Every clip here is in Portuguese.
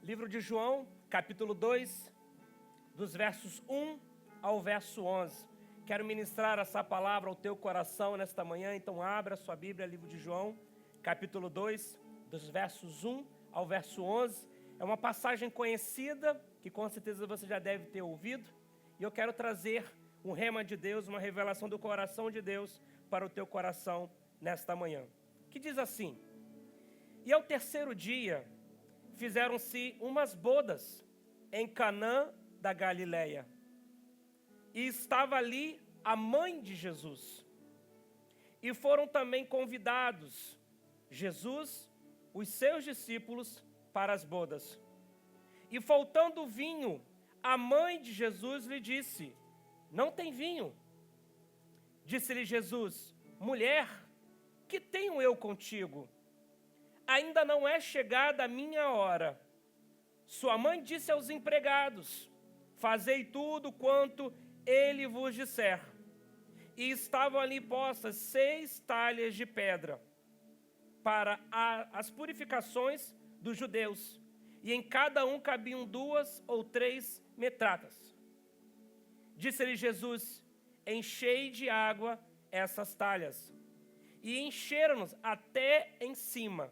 Livro de João, capítulo 2, dos versos 1 ao verso 11. Quero ministrar essa palavra ao teu coração nesta manhã, então abra sua Bíblia, livro de João, capítulo 2, dos versos 1 ao verso 11. É uma passagem conhecida, que com certeza você já deve ter ouvido, e eu quero trazer um rema de Deus, uma revelação do coração de Deus para o teu coração nesta manhã. Que diz assim: E ao terceiro dia fizeram-se umas bodas em Canaã da Galileia, e estava ali a mãe de Jesus. E foram também convidados Jesus, os seus discípulos, para as bodas. E faltando vinho, a mãe de Jesus lhe disse: Não tem vinho. Disse-lhe Jesus: Mulher, que tenho eu contigo? Ainda não é chegada a minha hora. Sua mãe disse aos empregados: Fazei tudo quanto ele vos disser. E estavam ali postas 6 talhas de pedra para as purificações dos judeus, e em cada um cabiam 2 ou 3 metratas. Disse-lhe Jesus: Enchei de água essas talhas. E encheram-nos até em cima.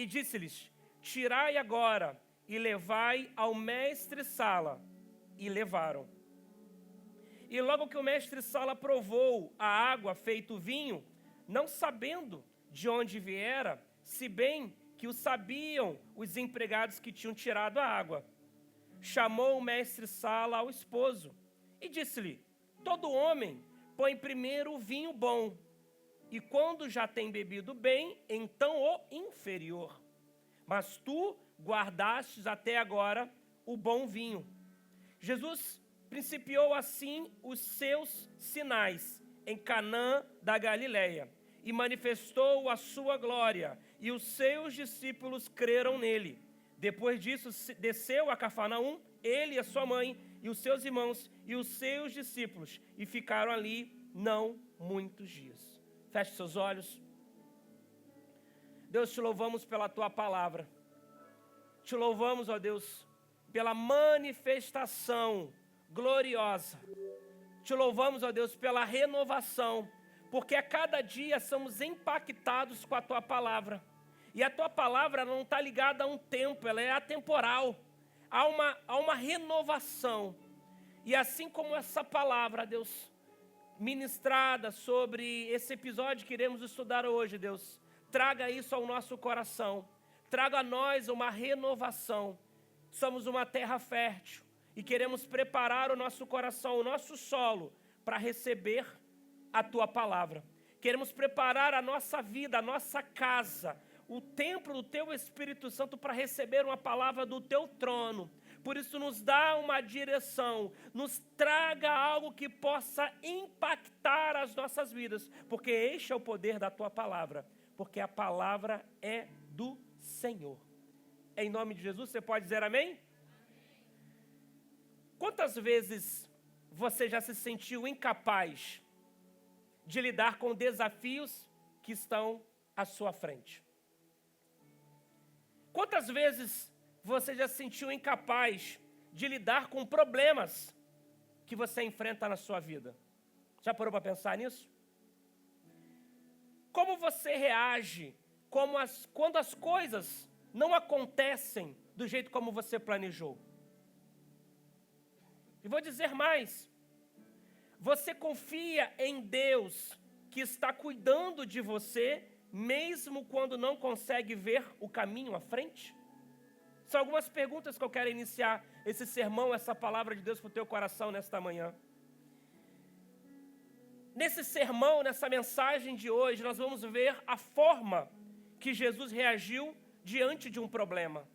E disse-lhes: Tirai agora e levai ao mestre-sala. E levaram. E logo que o mestre-sala provou a água feito vinho, não sabendo de onde viera, se bem que o sabiam os empregados que tinham tirado a água, chamou o mestre-sala ao esposo e disse-lhe: Todo homem põe primeiro o vinho bom, e quando já tem bebido bem, então o inferior. Mas tu guardastes até agora o bom vinho. Jesus principiou assim os seus sinais em Canaã da Galileia e manifestou a sua glória, e os seus discípulos creram nele. Depois disso, desceu a Cafarnaum, ele e a sua mãe, e os seus irmãos, e os seus discípulos, e ficaram ali não muitos dias. Feche seus olhos. Deus, te louvamos pela tua palavra. Te louvamos, ó Deus, pela manifestação gloriosa. Te louvamos, ó Deus, pela renovação, porque a cada dia somos impactados com a tua palavra. E a tua palavra não está ligada a um tempo, ela é atemporal. Há uma renovação. E assim como essa palavra, Deus, ministrada sobre esse episódio que iremos estudar hoje, Deus, traga isso ao nosso coração, traga a nós uma renovação. Somos uma terra fértil e queremos preparar o nosso coração, o nosso solo, para receber a tua palavra. Queremos preparar a nossa vida, a nossa casa, o templo do teu Espírito Santo, para receber uma palavra do teu trono. Por isso nos dá uma direção, nos traga algo que possa impactar as nossas vidas, porque este é o poder da tua palavra, porque a palavra é do Senhor. Em nome de Jesus, você pode dizer amém? Amém. Quantas vezes você já se sentiu incapaz de lidar com desafios que estão à sua frente? Quantas vezes você já se sentiu incapaz de lidar com problemas que você enfrenta na sua vida? Já parou para pensar nisso? Como você reage quando as coisas não acontecem do jeito como você planejou? E vou dizer mais: você confia em Deus que está cuidando de você, mesmo quando não consegue ver o caminho à frente? São algumas perguntas que eu quero iniciar esse sermão, essa palavra de Deus para o teu coração nesta manhã. Nesse sermão, nessa mensagem de hoje, nós vamos ver a forma que Jesus reagiu diante de um problema.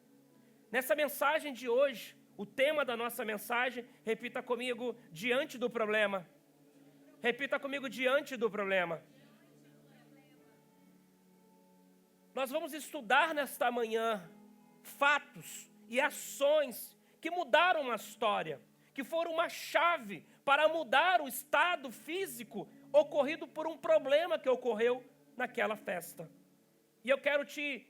Nessa mensagem de hoje, o tema da nossa mensagem, repita comigo: diante do problema. Repita comigo: diante do problema. Nós vamos estudar nesta manhã fatos e ações que mudaram a história, que foram uma chave para mudar o estado físico ocorrido por um problema que ocorreu naquela festa. E eu quero te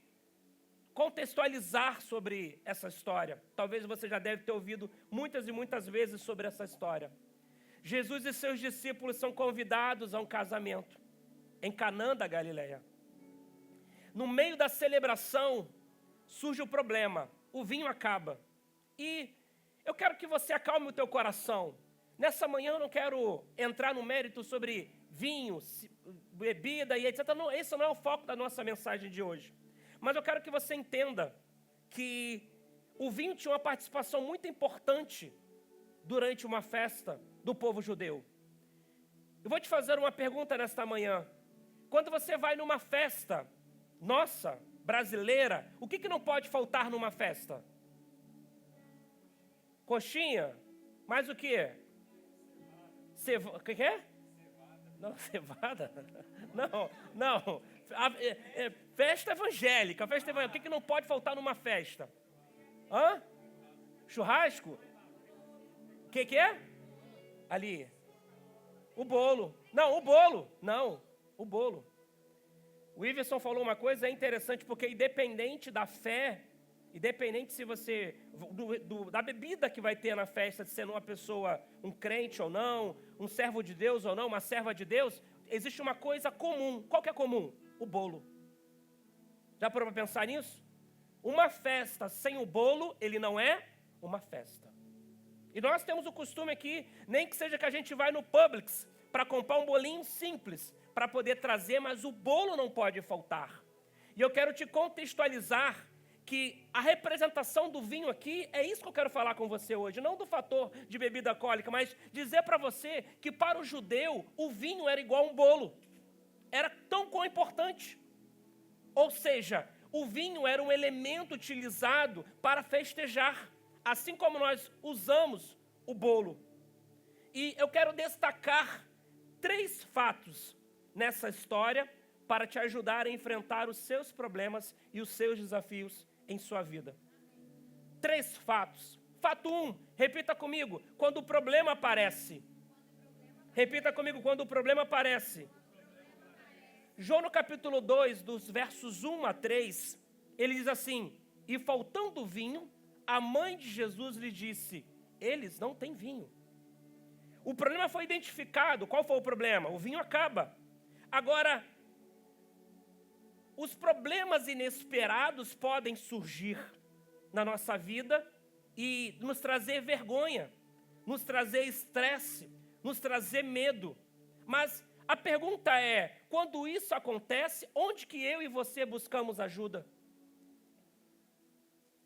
contextualizar sobre essa história. Talvez você já deve ter ouvido muitas e muitas vezes sobre essa história. Jesus e seus discípulos são convidados a um casamento em Canaã da Galileia. No meio da celebração, surge o problema. O vinho acaba. E eu quero que você acalme o teu coração. Nessa manhã eu não quero entrar no mérito sobre vinho, bebida e etc. Não, esse não é o foco da nossa mensagem de hoje. Mas eu quero que você entenda que o vinho tinha uma participação muito importante durante uma festa do povo judeu. Eu vou te fazer uma pergunta nesta manhã. Quando você vai numa festa, nossa, brasileira, o que não pode faltar numa festa? Coxinha? Mais o quê? O que é? Não, cevada? Não. Festa evangélica. O que não pode faltar numa festa? Churrasco? O que é? Ali. O bolo. Não, o bolo. O Iverson falou uma coisa interessante, porque independente da fé, independente se você, da bebida que vai ter na festa, de ser uma pessoa, um crente ou não, um servo de Deus ou não, uma serva de Deus, existe uma coisa comum. Qual que é comum? O bolo. Já parou para pensar nisso? Uma festa sem o bolo, ele não é uma festa. E nós temos o costume aqui, nem que seja que a gente vai no Publix para comprar um bolinho simples, para poder trazer, mas o bolo não pode faltar. E eu quero te contextualizar que a representação do vinho aqui, é isso que eu quero falar com você hoje, não do fator de bebida alcoólica, mas dizer para você que para o judeu, o vinho era igual a um bolo. Era tão importante. Ou seja, o vinho era um elemento utilizado para festejar, assim como nós usamos o bolo. E eu quero destacar 3 fatos nessa história para te ajudar a enfrentar os seus problemas e os seus desafios em sua vida. 3 fatos. Fato 1, repita comigo, quando o problema aparece. Repita comigo, quando o problema aparece. João no capítulo 2, dos versos 1 a 3, ele diz assim: e faltando vinho, a mãe de Jesus lhe disse, eles não têm vinho. O problema foi identificado. Qual foi o problema? O vinho acaba. Agora, os problemas inesperados podem surgir na nossa vida e nos trazer vergonha, nos trazer estresse, nos trazer medo. Mas a pergunta é, quando isso acontece, onde que eu e você buscamos ajuda?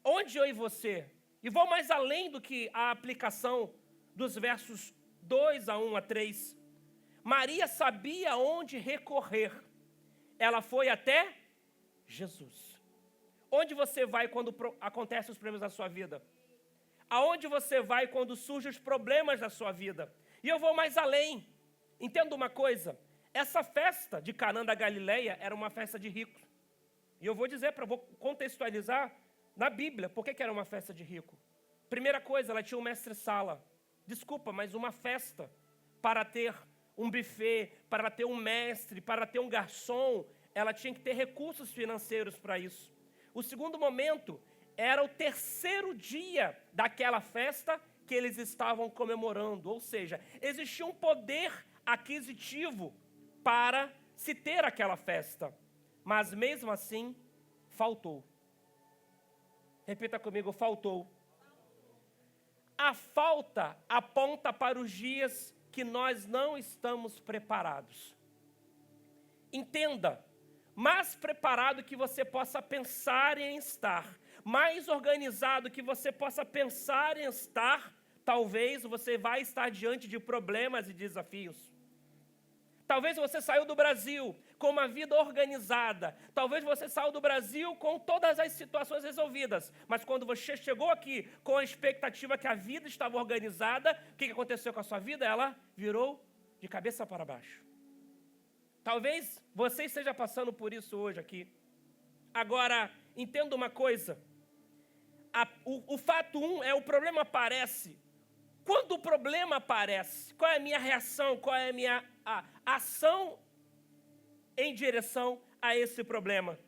Onde eu e você? E vou mais além do que a aplicação dos versos 2 a 1 a 3. Maria sabia onde recorrer. Ela foi até Jesus. Onde você vai quando acontecem os problemas da sua vida? Aonde você vai quando surgem os problemas da sua vida? E eu vou mais além. Entenda uma coisa. Essa festa de Canaã da Galileia era uma festa de ricos. E eu vou dizer, vou contextualizar na Bíblia, por que era uma festa de rico? Primeira coisa, ela tinha um mestre-sala. Desculpa, mas uma festa para ter um buffet, para ter um mestre, para ter um garçom, ela tinha que ter recursos financeiros para isso. O segundo momento era o 3º dia daquela festa que eles estavam comemorando. Ou seja, existia um poder aquisitivo para se ter aquela festa. Mas mesmo assim, faltou. Repita comigo, faltou. A falta aponta para os dias que nós não estamos preparados. Entenda, mais preparado que você possa pensar em estar, mais organizado que você possa pensar em estar, talvez você vai estar diante de problemas e desafios. Talvez você saiu do Brasil com uma vida organizada. Talvez você saiu do Brasil com todas as situações resolvidas. Mas quando você chegou aqui com a expectativa que a vida estava organizada, o que aconteceu com a sua vida? Ela virou de cabeça para baixo. Talvez você esteja passando por isso hoje aqui. Agora, entenda uma coisa. O fato 1 é o problema aparece. Quando o problema aparece, qual é a minha reação, qual é a minha ação em direção a esse problema?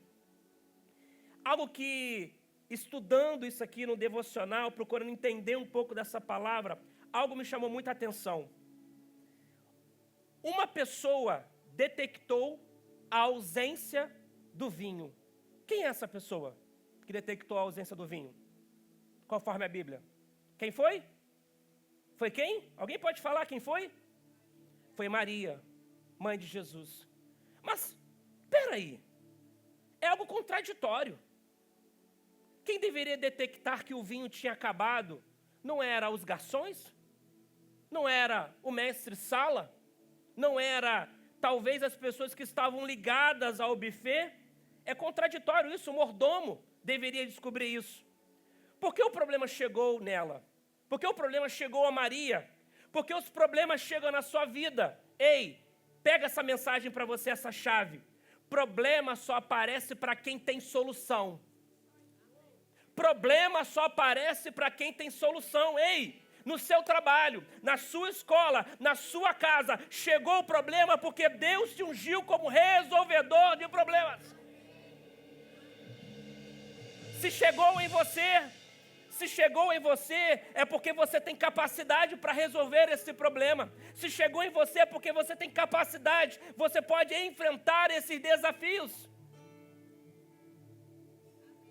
algo que, estudando isso aqui no devocional, procurando entender um pouco dessa palavra, algo me chamou muita atenção. Uma pessoa detectou a ausência do vinho. Quem é essa pessoa que detectou a ausência do vinho? Conforme a Bíblia. Quem foi? Foi quem? Alguém pode falar quem foi? Foi Maria, mãe de Jesus. Mas, peraí, é algo contraditório. Quem deveria detectar que o vinho tinha acabado não era os garçons? Não era o mestre-sala? Não era, talvez, as pessoas que estavam ligadas ao buffet? É contraditório isso, o mordomo deveria descobrir isso. Por que o problema chegou nela? Por que o problema chegou a Maria? Porque os problemas chegam na sua vida. Ei, pega essa mensagem para você, essa chave. Problema só aparece para quem tem solução. Problema só aparece para quem tem solução. Ei, no seu trabalho, na sua escola, na sua casa, chegou o problema porque Deus te ungiu como resolvedor de problemas. Se chegou em você, é porque você tem capacidade para resolver esse problema. Se chegou em você, é porque você tem capacidade, você pode enfrentar esses desafios.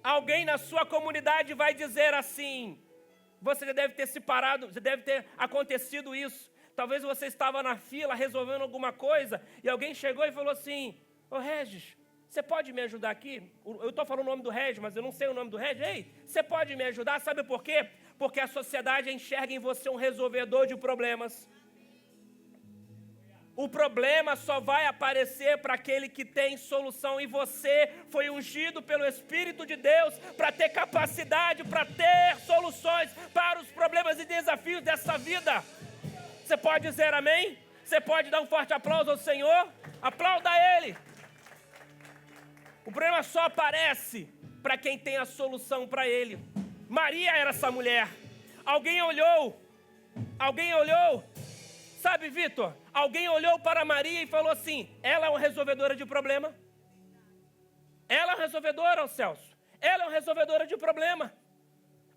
Alguém na sua comunidade vai dizer assim, você já deve ter se parado, já deve ter acontecido isso. Talvez você estava na fila resolvendo alguma coisa, e alguém chegou e falou assim, ô Regis, você pode me ajudar aqui? Eu estou falando o nome do Regis, mas eu não sei o nome do Regis. Ei, você pode me ajudar? Sabe por quê? Porque a sociedade enxerga em você um resolvedor de problemas. O problema só vai aparecer para aquele que tem solução. E você foi ungido pelo Espírito de Deus para ter capacidade, para ter soluções para os problemas e desafios dessa vida. Você pode dizer amém? Você pode dar um forte aplauso ao Senhor? Aplauda Ele. O problema só aparece para quem tem a solução para ele. Maria era essa mulher. Alguém olhou. Sabe, Vitor? Alguém olhou para Maria e falou assim, ela é uma resolvedora de problema. Ela é uma resolvedora, Celso. Ela é uma resolvedora de problema.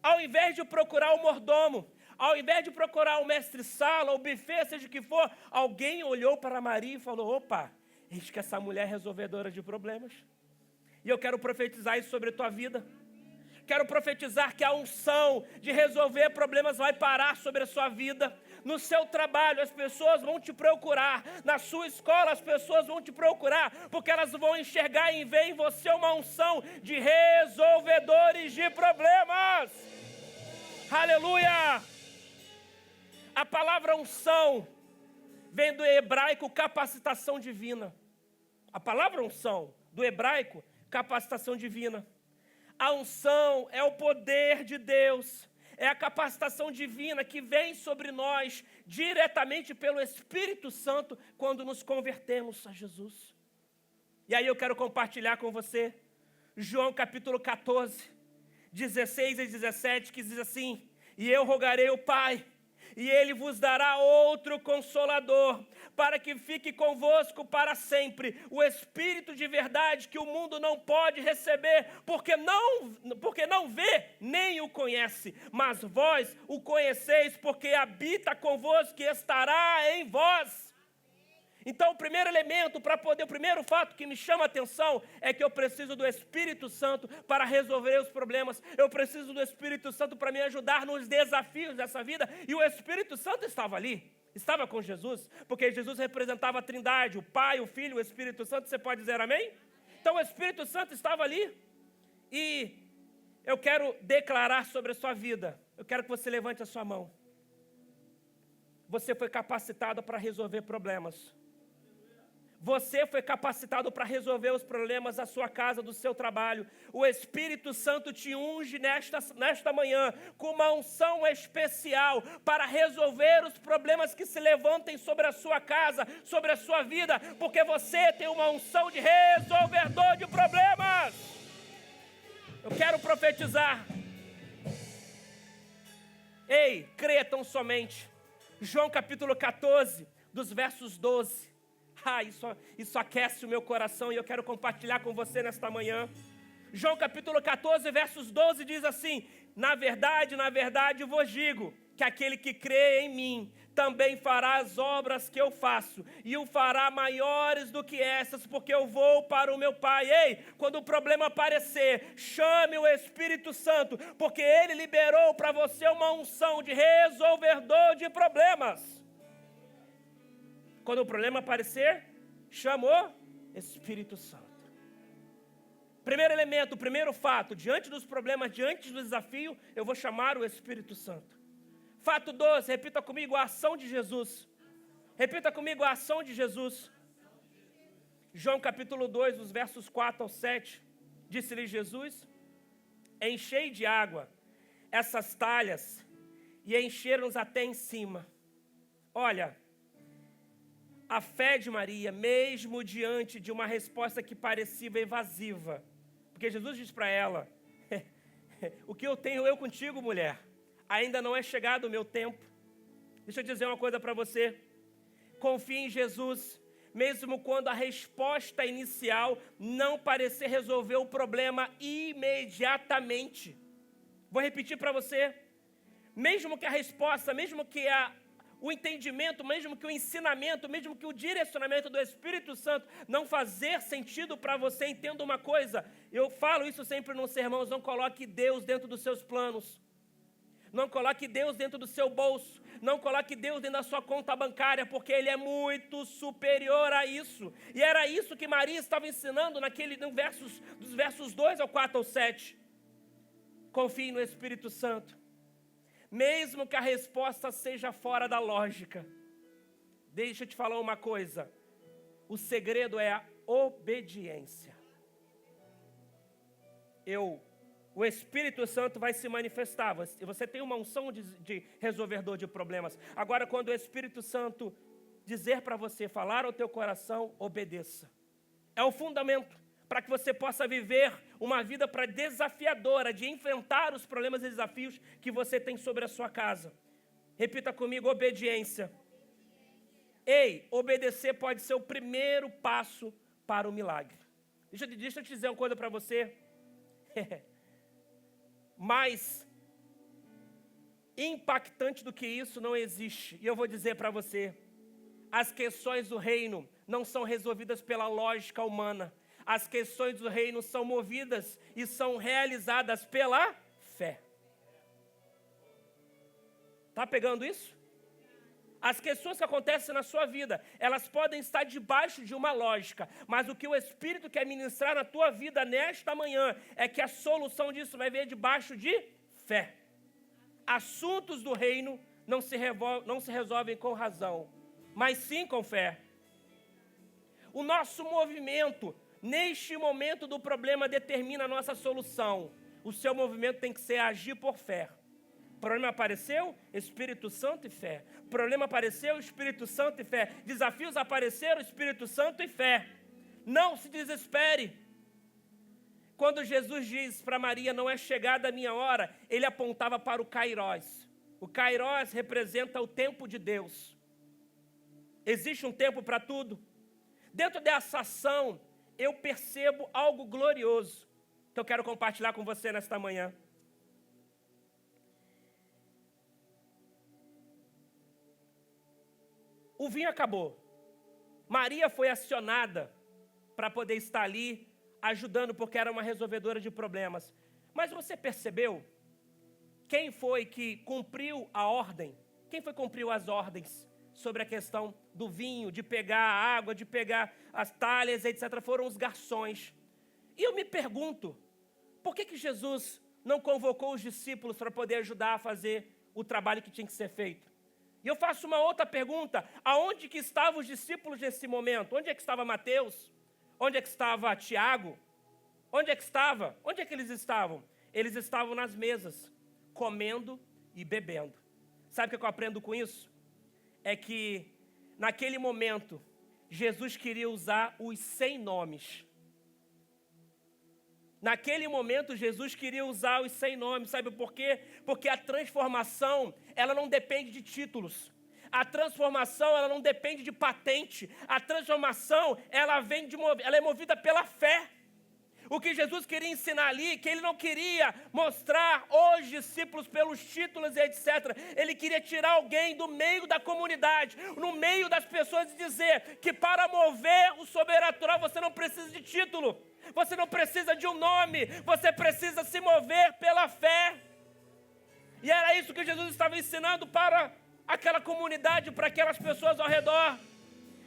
Ao invés de procurar o mordomo, ao invés de procurar o mestre-sala, o buffet, seja o que for, alguém olhou para Maria e falou, opa, eis que essa mulher é resolvedora de problemas. E eu quero profetizar isso sobre a tua vida. Quero profetizar que a unção de resolver problemas vai parar sobre a sua vida. No seu trabalho, as pessoas vão te procurar. Na sua escola, as pessoas vão te procurar. Porque elas vão enxergar e ver em você uma unção de resolvedores de problemas. Aleluia! A palavra unção vem do hebraico capacitação divina. A palavra unção do hebraico capacitação divina. A unção é o poder de Deus, é a capacitação divina que vem sobre nós diretamente pelo Espírito Santo quando nos convertemos a Jesus. E aí eu quero compartilhar com você João capítulo 14, 16 e 17, que diz assim, e eu rogarei ao Pai, e Ele vos dará outro Consolador, para que fique convosco para sempre, o Espírito de verdade que o mundo não pode receber, porque não vê nem o conhece, mas vós o conheceis, porque habita convosco e estará em vós. Então, o primeiro elemento o primeiro fato que me chama a atenção é que eu preciso do Espírito Santo para resolver os problemas. Eu preciso do Espírito Santo para me ajudar nos desafios dessa vida. E o Espírito Santo estava ali, estava com Jesus, porque Jesus representava a Trindade, o Pai, o Filho, o Espírito Santo. Você pode dizer amém? Então, o Espírito Santo estava ali. E eu quero declarar sobre a sua vida. Eu quero que você levante a sua mão. Você foi capacitado para resolver problemas. Você foi capacitado para resolver os problemas da sua casa, do seu trabalho. O Espírito Santo te unge nesta manhã com uma unção especial para resolver os problemas que se levantem sobre a sua casa, sobre a sua vida, porque você tem uma unção de resolvedor de problemas. Eu quero profetizar. Ei, creia tão somente. João capítulo 14, dos versos 12. Isso aquece o meu coração e eu quero compartilhar com você nesta manhã. João capítulo 14, versos 12 diz assim: na verdade, vos digo, que aquele que crê em mim, também fará as obras que eu faço, e o fará maiores do que essas, porque eu vou para o meu Pai. Ei, quando o problema aparecer, chame o Espírito Santo, porque Ele liberou para você uma unção de resolvedor de problemas. Quando o problema aparecer, chama o Espírito Santo. Primeiro elemento, primeiro fato, diante dos problemas, diante do desafio, eu vou chamar o Espírito Santo. Fato 12, repita comigo a ação de Jesus. Repita comigo a ação de Jesus. João capítulo 2, os versos 4 ao 7, disse-lhe Jesus: enchei de água essas talhas, e encheram-nos até em cima. Olha, a fé de Maria, mesmo diante de uma resposta que parecia evasiva, porque Jesus diz para ela: o que eu tenho eu contigo, mulher, ainda não é chegado o meu tempo. Deixa eu dizer uma coisa para você. Confie em Jesus, mesmo quando a resposta inicial não parecer resolver o problema imediatamente. Vou repetir para você. Mesmo que a resposta, mesmo que o entendimento, mesmo que o ensinamento, mesmo que o direcionamento do Espírito Santo não fazer sentido para você, entenda uma coisa. Eu falo isso sempre nos sermões: não coloque Deus dentro dos seus planos. Não coloque Deus dentro do seu bolso. Não coloque Deus dentro da sua conta bancária, porque Ele é muito superior a isso. E era isso que Maria estava ensinando dos versos 2 ao 4 ao 7. Confie no Espírito Santo. Mesmo que a resposta seja fora da lógica. Deixa eu te falar uma coisa. O segredo é a obediência. O Espírito Santo vai se manifestar. Você tem uma unção de resolvedor de problemas. Agora, quando o Espírito Santo dizer para você, falar ao teu coração, obedeça. É o fundamento para que você possa viver uma vida desafiadora, de enfrentar os problemas e desafios que você tem sobre a sua casa. Repita comigo: obediência. Ei, obedecer pode ser o primeiro passo para o milagre. Deixa eu te dizer uma coisa para você. Mais impactante do que isso não existe. E eu vou dizer para você: as questões do reino não são resolvidas pela lógica humana. As questões do reino são movidas e são realizadas pela fé. Está pegando isso? As questões que acontecem na sua vida, elas podem estar debaixo de uma lógica, mas o que o Espírito quer ministrar na tua vida nesta manhã é que a solução disso vai vir debaixo de fé. Assuntos do reino não se resolvem com razão, mas sim com fé. O nosso movimento, neste momento do problema, determina a nossa solução. O seu movimento tem que ser agir por fé. Problema apareceu, Espírito Santo e fé. Problema apareceu, Espírito Santo e fé. Desafios apareceram, Espírito Santo e fé. Não se desespere. Quando Jesus diz para Maria: não é chegada a minha hora, ele apontava para o Kairós. O Kairós representa o tempo de Deus. Existe um tempo para tudo. Dentro dessa ação, eu percebo algo glorioso que eu quero compartilhar com você nesta manhã. O vinho acabou. Maria foi acionada para poder estar ali ajudando, porque era uma resolvedora de problemas. Mas você percebeu quem foi que cumpriu a ordem? Quem foi que cumpriu as ordens sobre a questão do vinho, de pegar a água, de pegar as talhas, etc. Foram os garçons. E eu me pergunto, por que Jesus não convocou os discípulos para poder ajudar a fazer o trabalho que tinha que ser feito? E eu faço uma outra pergunta: aonde que estavam os discípulos nesse momento? Onde é que estava Mateus? Onde é que estava Tiago? Onde é que estava? Onde é que eles estavam? Eles estavam nas mesas, comendo e bebendo. Sabe o que eu aprendo com isso? É que, naquele momento, Jesus queria usar os 100 nomes. Naquele momento, Jesus queria usar os 100 nomes. Sabe por quê? Porque a transformação, ela não depende de títulos. A transformação, ela não depende de patente. A transformação, ela é movida pela fé. O que Jesus queria ensinar ali, que ele não queria mostrar os discípulos pelos títulos e etc. Ele queria tirar alguém do meio da comunidade, no meio das pessoas e dizer que para mover o sobrenatural você não precisa de título, você não precisa de um nome, você precisa se mover pela fé. E era isso que Jesus estava ensinando para aquela comunidade, para aquelas pessoas ao redor.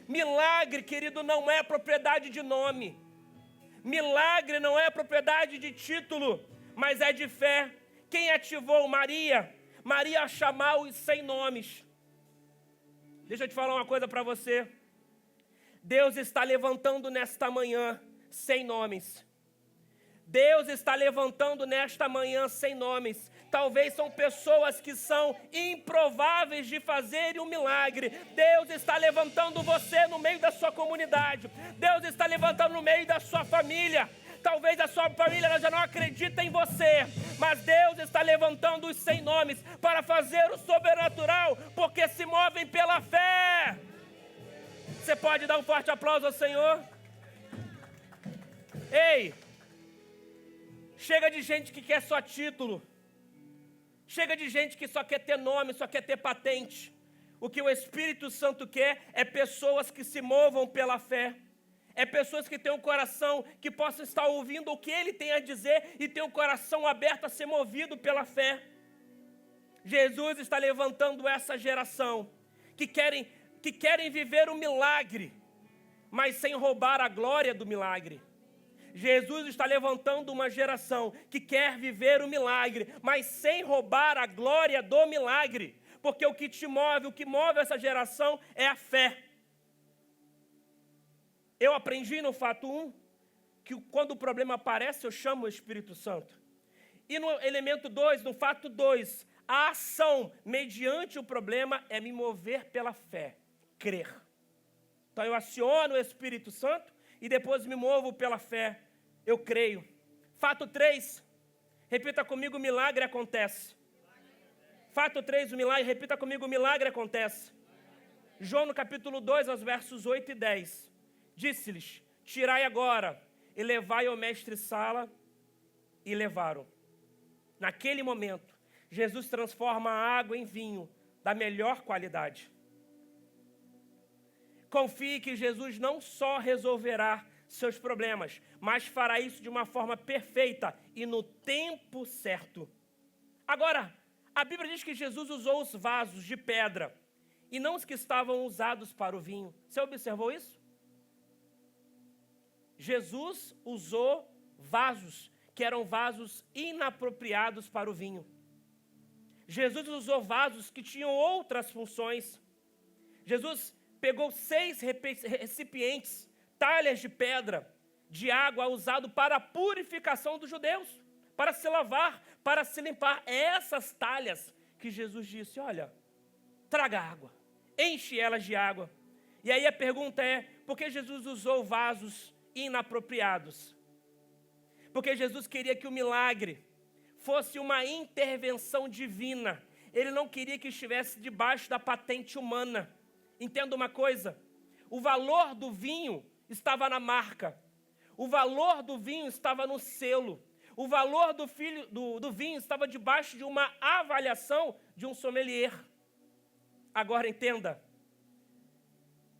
Milagre, querido, não é propriedade de nome. Milagre não é propriedade de título, mas é de fé. Quem ativou Maria? Maria a chamar os 100 nomes. Deixa eu te falar uma coisa para você. Deus está levantando nesta manhã 100 nomes. Deus está levantando nesta manhã 100 nomes. Talvez são pessoas que são improváveis de fazerem um milagre. Deus está levantando você no meio da sua comunidade. Deus está levantando no meio da sua família. Talvez a sua família ela já não acredita em você, mas Deus está levantando os 100 nomes para fazer o sobrenatural, porque se movem pela fé. Você pode dar um forte aplauso ao Senhor? Ei, chega de gente que quer só título. Chega de gente que só quer ter nome, só quer ter patente. O que o Espírito Santo quer é pessoas que se movam pela fé. É pessoas que têm um coração que possam estar ouvindo o que Ele tem a dizer e ter um coração aberto a ser movido pela fé. Jesus está levantando essa geração que querem viver o milagre, mas sem roubar a glória do milagre. Jesus está levantando uma geração que quer viver o milagre, mas sem roubar a glória do milagre. Porque o que te move, o que move essa geração é a fé. Eu aprendi no fato 1, que quando o problema aparece, eu chamo o Espírito Santo. E no elemento 2, no fato 2, a ação mediante o problema é me mover pela fé, crer. Então eu aciono o Espírito Santo e depois me movo pela fé, eu creio. Fato 3, repita comigo, o milagre acontece. Fato 3, o milagre, repita comigo, o milagre acontece. João no capítulo 2, aos versos 8 e 10, disse-lhes, tirai agora e levai ao mestre Sala, e levaram. Naquele momento, Jesus transforma a água em vinho da melhor qualidade. Confie que Jesus não só resolverá seus problemas, mas fará isso de uma forma perfeita e no tempo certo. Agora, a Bíblia diz que Jesus usou os vasos de pedra e não os que estavam usados para o vinho. Você observou isso? Jesus usou vasos que eram vasos inapropriados para o vinho. Jesus usou vasos que tinham outras funções. Jesus pegou 6 recipientes, talhas de pedra, de água, usado para a purificação dos judeus, para se lavar, para se limpar. É essas talhas que Jesus disse, olha, traga água, enche elas de água. E aí a pergunta é, por que Jesus usou vasos inapropriados? Porque Jesus queria que o milagre fosse uma intervenção divina. Ele não queria que estivesse debaixo da patente humana. Entenda uma coisa, o valor do vinho estava na marca, o valor do vinho estava no selo, o valor do vinho estava debaixo de uma avaliação de um sommelier. Agora entenda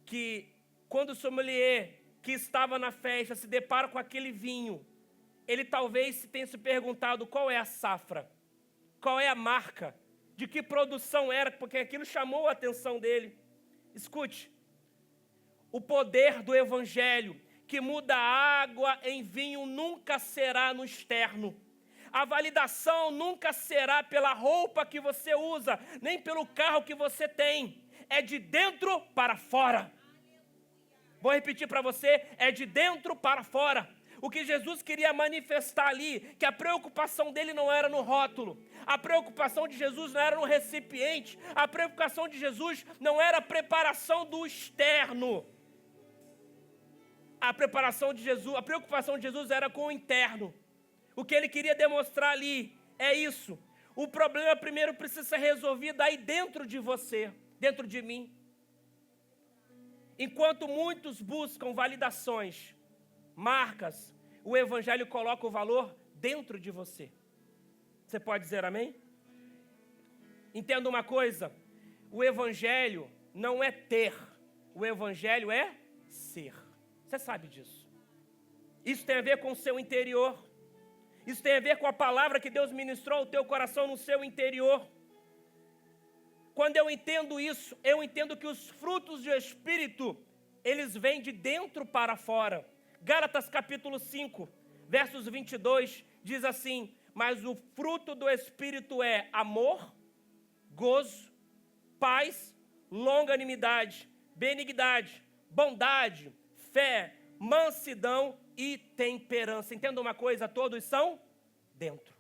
que quando o sommelier que estava na festa se depara com aquele vinho, ele talvez tenha se perguntado qual é a safra, qual é a marca, de que produção era, porque aquilo chamou a atenção dele. Escute, o poder do Evangelho que muda a água em vinho nunca será no externo. A validação nunca será pela roupa que você usa, nem pelo carro que você tem. É de dentro para fora. Vou repetir para você, é de dentro para fora. O que Jesus queria manifestar ali, que a preocupação dele não era no rótulo, a preocupação de Jesus não era no recipiente, a preocupação de Jesus não era a preparação do externo. A preocupação de Jesus era com o interno. O que ele queria demonstrar ali é isso. O problema primeiro precisa ser resolvido aí dentro de você, dentro de mim. Enquanto muitos buscam validações, marcas, o Evangelho coloca o valor dentro de você. Você pode dizer amém? Entenda uma coisa, o Evangelho não é ter, o Evangelho é ser. Você sabe disso. Isso tem a ver com o seu interior. Isso tem a ver com a palavra que Deus ministrou ao teu coração no seu interior. Quando eu entendo isso, eu entendo que os frutos do Espírito, eles vêm de dentro para fora. Gálatas capítulo 5, versos 22, diz assim: mas o fruto do Espírito é amor, gozo, paz, longanimidade, benignidade, bondade, fé, mansidão e temperança. Entenda uma coisa, todos são dentro.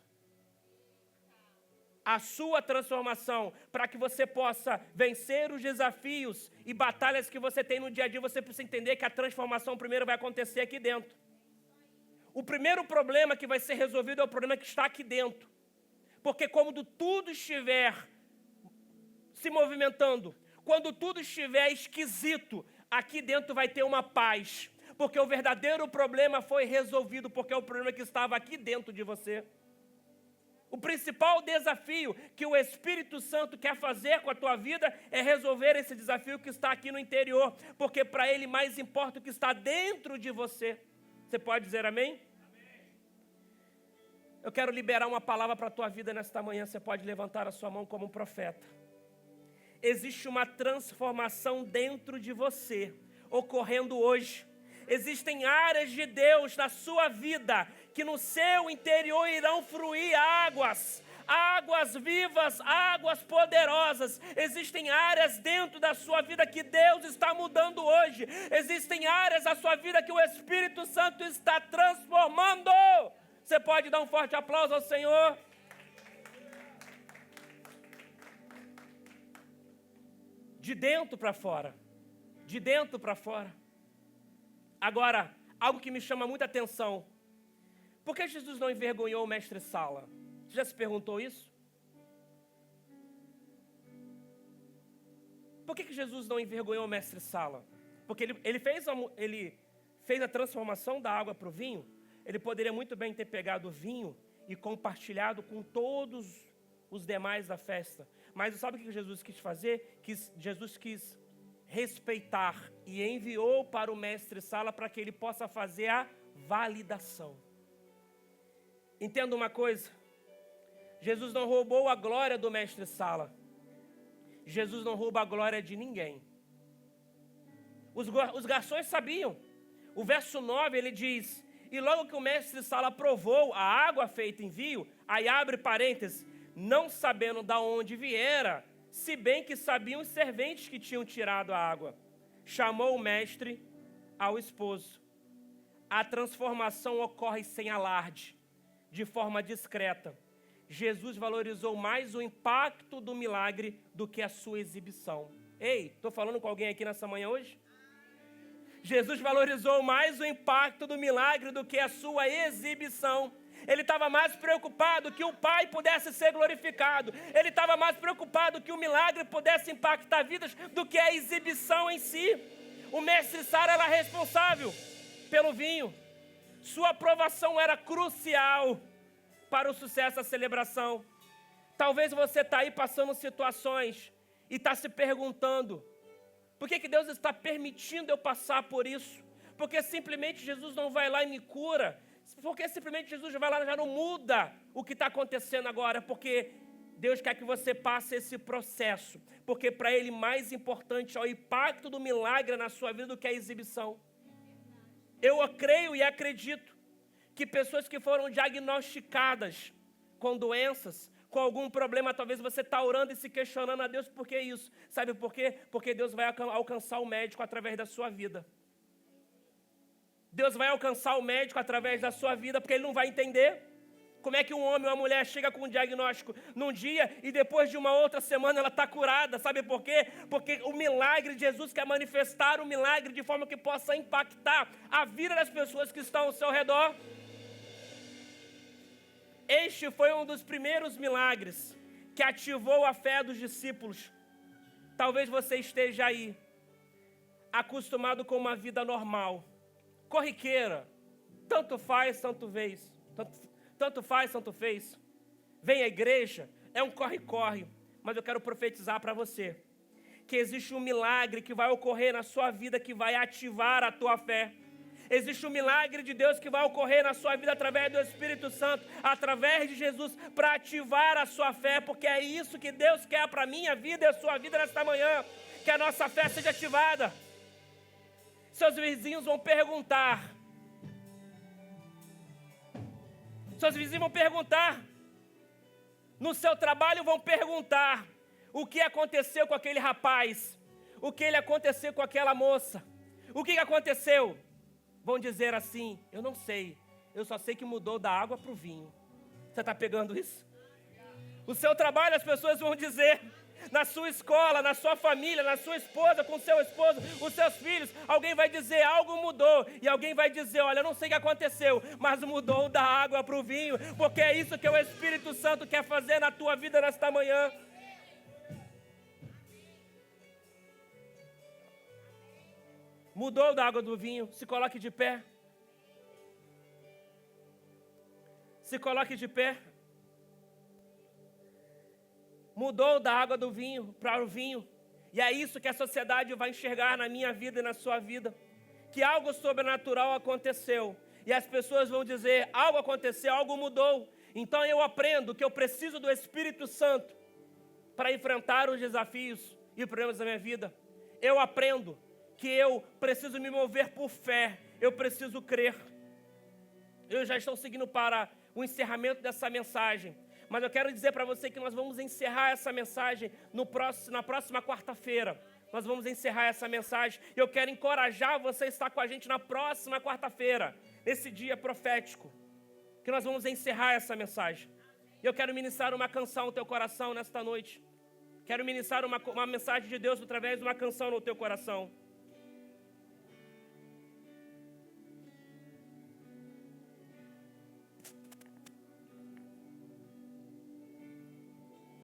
A sua transformação, para que você possa vencer os desafios e batalhas que você tem no dia a dia, você precisa entender que a transformação primeiro vai acontecer aqui dentro. O primeiro problema que vai ser resolvido é o problema que está aqui dentro. Porque quando tudo estiver se movimentando, quando tudo estiver esquisito, aqui dentro vai ter uma paz. Porque o verdadeiro problema foi resolvido, porque é o problema que estava aqui dentro de você. O principal desafio que o Espírito Santo quer fazer com a tua vida é resolver esse desafio que está aqui no interior, porque para ele mais importa o que está dentro de você. Você pode dizer amém? Amém. Eu quero liberar uma palavra para a tua vida nesta manhã. Você pode levantar a sua mão como um profeta. Existe uma transformação dentro de você, ocorrendo hoje. Existem áreas de Deus na sua vida que no seu interior irão fluir águas vivas, águas poderosas. Existem áreas dentro da sua vida que Deus está mudando hoje. Existem áreas da sua vida que o Espírito Santo está transformando. Você pode dar um forte aplauso ao Senhor? De dentro para fora. De dentro para fora. Agora, algo que me chama muita atenção. Por que Jesus não envergonhou o mestre Sala? Você já se perguntou isso? Por que Jesus não envergonhou o mestre Sala? Porque ele fez a transformação da água para o vinho. Ele poderia muito bem ter pegado o vinho e compartilhado com todos os demais da festa. Mas sabe o que Jesus quis fazer? Jesus quis respeitar e enviou para o mestre Sala para que ele possa fazer a validação. Entenda uma coisa, Jesus não roubou a glória do mestre Sala. Jesus não rouba a glória de ninguém. Os garçons sabiam. O verso 9 ele diz: e logo que o mestre Sala provou a água feita em vinho, aí abre parênteses, não sabendo de onde viera, se bem que sabiam os serventes que tinham tirado a água. Chamou o mestre ao esposo. A transformação ocorre sem alarde, de forma discreta. Jesus valorizou mais o impacto do milagre do que a sua exibição. Ei, estou falando com alguém aqui nessa manhã hoje? Jesus valorizou mais o impacto do milagre do que a sua exibição. Ele estava mais preocupado que o Pai pudesse ser glorificado. Ele estava mais preocupado que o milagre pudesse impactar vidas do que a exibição em si. O mestre Sala era responsável pelo vinho. Sua aprovação era crucial para o sucesso da celebração. Talvez você está aí passando situações e está se perguntando: por que Deus está permitindo eu passar por isso? Porque simplesmente Jesus não vai lá e me cura? Porque simplesmente Jesus vai lá e já não muda o que está acontecendo agora? Porque Deus quer que você passe esse processo. Porque para Ele mais importante é o impacto do milagre na sua vida do que a exibição. Eu creio e acredito que pessoas que foram diagnosticadas com doenças, com algum problema, talvez você está orando e se questionando a Deus, por que isso? Sabe por quê? Porque Deus vai alcançar o médico através da sua vida. Deus vai alcançar o médico através da sua vida, porque ele não vai entender como é que um homem ou uma mulher chega com um diagnóstico num dia e depois de uma outra semana ela está curada. Sabe por quê? Porque o milagre de Jesus quer manifestar o milagre de forma que possa impactar a vida das pessoas que estão ao seu redor. Este foi um dos primeiros milagres que ativou a fé dos discípulos. Talvez você esteja aí, acostumado com uma vida normal, corriqueira, Tanto faz, tanto fez. Tanto faz, tanto fez. Vem à igreja, é um corre-corre. Mas eu quero profetizar para você que existe um milagre que vai ocorrer na sua vida, que vai ativar a tua fé. Existe um milagre de Deus que vai ocorrer na sua vida através do Espírito Santo, através de Jesus, para ativar a sua fé, porque é isso que Deus quer para a minha vida e a sua vida nesta manhã, que a nossa fé seja ativada. Seus vizinhos vão perguntar, no seu trabalho vão perguntar, o que aconteceu com aquele rapaz, o que aconteceu com aquela moça, o que aconteceu? Vão dizer assim, eu não sei, eu só sei que mudou da água para o vinho. Você está pegando isso? O seu trabalho, as pessoas vão dizer, na sua escola, na sua família, na sua esposa, com o seu esposo, os seus filhos, alguém vai dizer, algo mudou, e alguém vai dizer, olha, eu não sei o que aconteceu, mas mudou da água para o vinho, porque é isso que o Espírito Santo quer fazer na tua vida nesta manhã. Mudou da água do vinho, se coloque de pé. Se coloque de pé. Mudou da água do vinho para o vinho. E é isso que a sociedade vai enxergar na minha vida e na sua vida. Que algo sobrenatural aconteceu. E as pessoas vão dizer, algo aconteceu, algo mudou. Então eu aprendo que eu preciso do Espírito Santo para enfrentar os desafios e problemas da minha vida. Eu aprendo que eu preciso me mover por fé, eu preciso crer. Eu já estou seguindo para o encerramento dessa mensagem, mas eu quero dizer para você que nós vamos encerrar essa mensagem na próxima quarta-feira. Nós vamos encerrar essa mensagem. Eu quero encorajar você a estar com a gente na próxima quarta-feira, nesse dia profético, que nós vamos encerrar essa mensagem. Eu quero ministrar uma canção no teu coração nesta noite. Quero ministrar uma mensagem de Deus através de uma canção no teu coração.